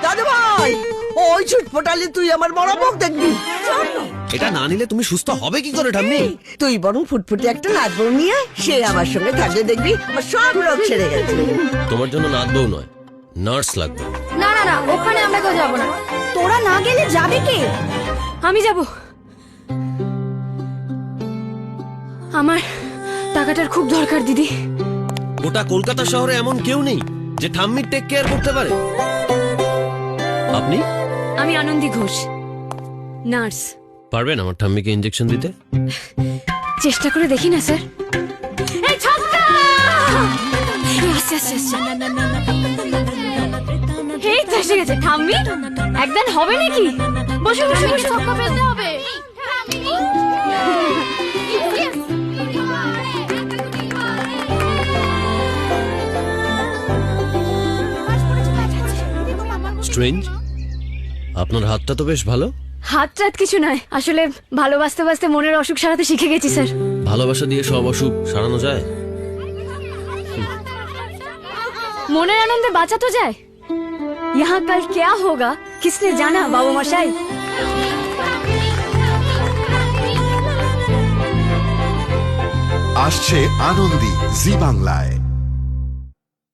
দাদু ভাই, ওই ছুটপটালে তুই আমার বড় মুখ দেখবি। এটা না নিলে তুমি সুস্থ হবে কি করে ঠাম্মি? তুই বরং ফুটফুটে একটা নাতবউ নিয়ে সে আমার সঙ্গে থাকলে দেখবি আমার সব রোগ সেরে গেছে। তোমার জন্য নাতবউ নয়, নার্স লাগবে। না না না, ওখানে আমরা কেউ যাবো না। তোরা না গেলে যাবে কে? আমি যাব। আমার টাকাটার খুব দরকার দিদি। গোটা কলকাতা শহরে এমন কেউ নেই যে ঠাম্মির টেক কেয়ার করতে পারে। আপনি? আমি আনন্দী ঘোষ, নার্স। পারবেন আমার ঠাম্মিকে ইনজেকশন দিতে? চেষ্টা করে দেখি না স্যার। এই ছক্কা! এই তো এসে গেছে। ঠাম্মি একদিন হবে নাকি? বসে বসে বসে ছক্কা ফেলতে হবে। স্ট্রেঞ্জ, আপনার হাতটা তো বেশ ভালো। হাত টাত কিছু নয়, আসলে ভালোবাসতে বাসতে মনের অসুখ সারাতে শিখে গেছি স্যার। ভালোবাসা দিয়ে সব অসুখ সারানো যায়? মনের আনন্দে বাঁচা তো যায়। यहाँ कल क्या होगा किसने जाना बाबू मशाई। আসছে আনন্দী জি বাংলায়।